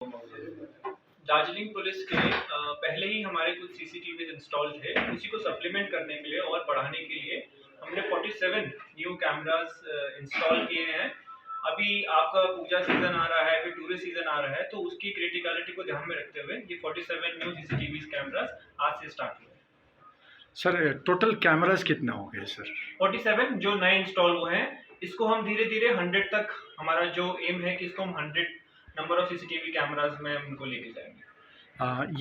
Darjeeling police के पहले ही हमारे कुछ सीसीटीवी इंस्टॉल थे, उसी को सप्लीमेंट करने के लिए और बढ़ाने के लिए हमने 47 न्यू कैमरास इंस्टॉल किए हैं। अभी आपका पूजा सीजन आ रहा है, फिर टूरिस्ट सीजन आ रहा है, तो उसकी क्रिटिकलिटी को ध्यान में रखते हुए ये 47 न्यू सीसीटीवी कैमरास आज से स्टार्ट हुए। सर टोटल कैमरास कितना हो गए सर? 47 जो नए इंस्टॉल हुए हैं, इसको हम धीरे धीरे 100 तक, हमारा जो एम है कि इसको हम 100 नंबर ऑफ सीसीटीवी कैमरास में उनको लेके जाएंगे।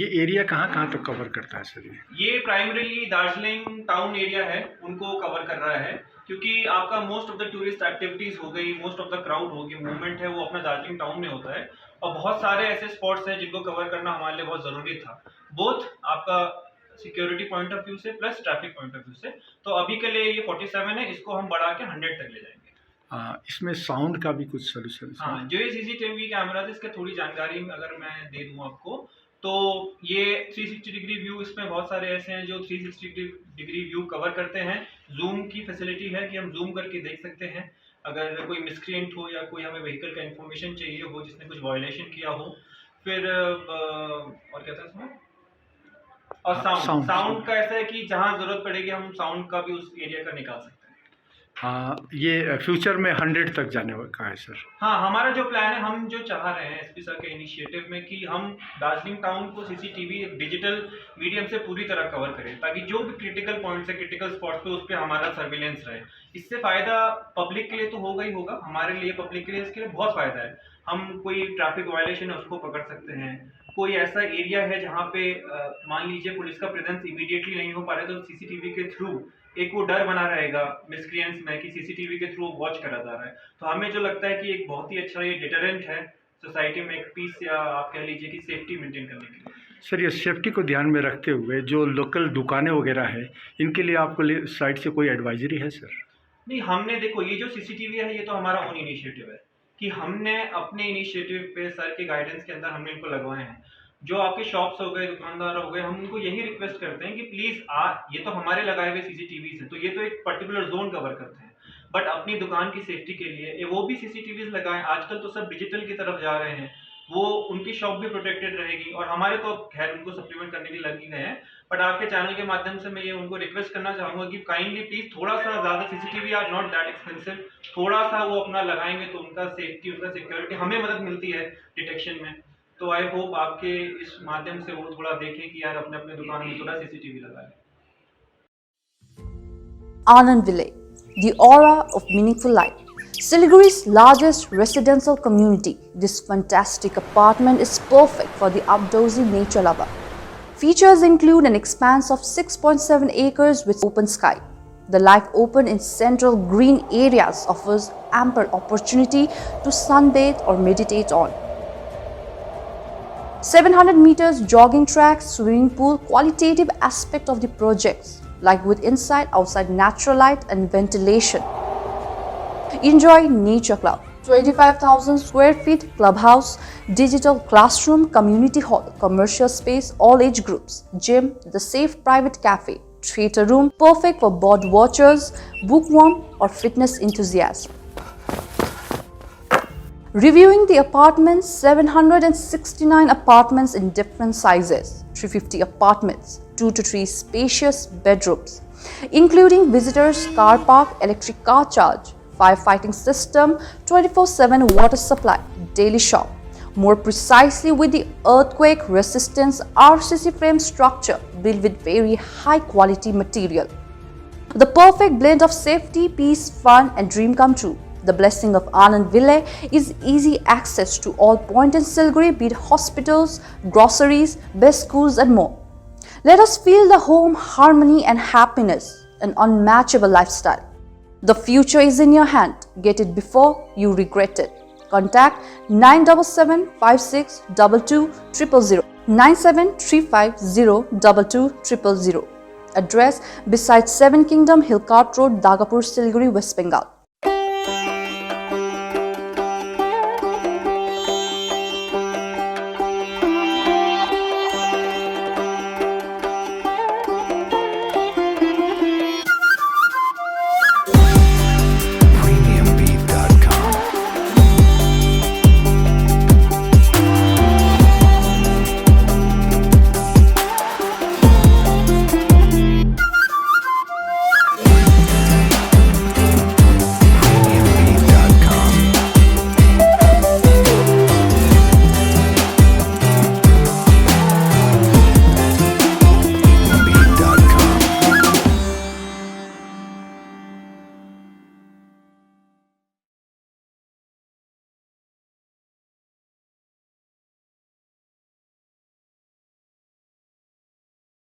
ये एरिया कहाँ तक कवर करता है सर? ये प्राइमरीली दार्जिलिंग टाउन एरिया है, उनको कवर कर रहा है, क्योंकि आपका most of the tourist activities हो गई, मोस्ट ऑफ द क्राउड होगी, मूवमेंट है वो अपना दार्जिलिंग टाउन में होता है, और बहुत सारे ऐसे स्पॉट्स हैं जिनको कवर करना हमारे लिए बहुत ज़रूरी था, बोथ आपका सिक्योरिटी पॉइंट ऑफ व्यू से plus traffic point of view से। तो अभी के लिए ये 47 है, इसको हम बढ़ा के 100 तक ले जाएंगे। इसमें साउंड का भी कुछ सोल्यूशन? हाँ, जो ये सीसीटीवी कैमरा है इसका थोड़ी जानकारी अगर मैं दे दूँ आपको, तो ये 360 डिग्री व्यू, इसमें बहुत सारे ऐसे हैं जो 360 डिग्री व्यू कवर करते हैं। जूम की फैसिलिटी है कि हम जूम करके देख सकते हैं अगर कोई मिसक्रिएंट हो या कोई हमें व्हीकल का इन्फॉर्मेशन चाहिए हो जिसने कुछ वायलेशन किया हो। फिर और क्या था इसमें, और साउंड का ऐसा है कि जहाँ जरूरत पड़ेगी हम साउंड का भी उस एरिया का निकाल सकते हैं। ये फ्यूचर में 100 तक जाने का है सर? हाँ, हमारा जो प्लान है, हम जो चाह रहे हैं एसपी सर के इनिशिएटिव में कि हम दार्जिलिंग टाउन को सीसीटीवी डिजिटल मीडियम से पूरी तरह कवर करें, ताकि जो भी क्रिटिकल पॉइंट्स है, क्रिटिकल स्पॉट्स पे उस पर हमारा सर्विलेंस रहे। इससे फ़ायदा पब्लिक के लिए तो होगा ही होगा, हमारे लिए, पब्लिक के लिए इसके लिए बहुत फ़ायदा है। हम कोई ट्रैफिक वायलेशन है उसको पकड़ सकते हैं, कोई ऐसा एरिया है जहाँ पे मान लीजिए पुलिस का प्रेजेंस इमीडिएटली नहीं हो पा रहा है, तो सीसीटीवी के थ्रू एक वो डर बना रहेगा मिसक्रिएंट्स में कि सीसीटीवी के थ्रू वॉच करा जा रहा है। तो हमें जो लगता है कि एक बहुत ही अच्छा ये डिटरेंट है सोसाइटी में, एक पीस या आप कह लीजिए कि सेफ्टी मेंटेन करने के लिए। सर ये सेफ्टी को ध्यान में रखते हुए जो लोकल दुकानें वगैरह है, इनके लिए आपको साइड से कोई एडवाइजरी है सर? नहीं, हमने देखो ये जो सीसीटीवी है ये तो हमारा ओन इनिशिएटिव है कि हमने अपने इनिशिएटिव पे सर के गाइडेंस के अंदर हमने इनको लगवाए हैं। जो आपके शॉप्स हो गए, दुकानदार हो गए, हम उनको यही रिक्वेस्ट करते हैं कि प्लीज ये तो हमारे लगाए हुए सीसीटीवी है, तो ये तो एक पर्टिकुलर जोन कवर करते हैं, बट अपनी दुकान की सेफ्टी के लिए वो भी सीसीटीवी लगाएं। आजकल तो सब डिजिटल की तरफ जा रहे हैं, वो उनकी शॉप भी प्रोटेक्टेड रहेगी, और हमारे तो खैर उनको सप्लीमेंट करने के लिए लगे गए हैं। बट आपके चैनल के माध्यम से मैं ये उनको रिक्वेस्ट करना चाहूंगा कि काइंडली प्लीज थोड़ा सा ज्यादा, CCTV are not that expensive, थोड़ा सा वो अपना लगाएंगे तो उनका सेफ्टी, उनका सिक्योरिटी, हमें मदद मिलती है डिटेक्शन में। तो आई होप आपके इस माध्यम से वो थोड़ा देखें कि यार अपने अपने दुकान में थोड़ा सीसीटीवी लगाएं। Anand Village, the aura of meaningful life. Siliguri's largest residential community, this fantastic apartment is perfect for the outdoorsy nature lover. Features include an expanse of 6.7 acres with open sky. The life open in central green areas offers ample opportunity to sunbathe or meditate on. 700 meters jogging track, swimming pool, qualitative aspect of the projects, like with inside, outside natural light and ventilation. Enjoy Nature Club, 25,000 square feet clubhouse, digital classroom, community hall, commercial space, all age groups, gym, the safe private cafe, theater room, perfect for bird watchers, bookworm or fitness enthusiasts. Reviewing the apartments, 769 apartments in different sizes, 350 apartments, 2 to 3 spacious bedrooms, including visitors, car park, electric car charge, firefighting system, 24/7 water supply, daily shop. More precisely with the earthquake resistance RCC frame structure built with very high quality material. The perfect blend of safety, peace, fun and dream come true. The blessing of Anand Village is easy access to all points in Siliguri, be it hospitals, groceries, best schools and more. Let us feel the home, harmony and happiness, an unmatchable lifestyle. The future is in your hand. Get it before you regret it. Contact 977 56 22 000, 9735 022 000. Address beside Seven Kingdom, Hillcart Road, Dagapur, Siliguri, West Bengal.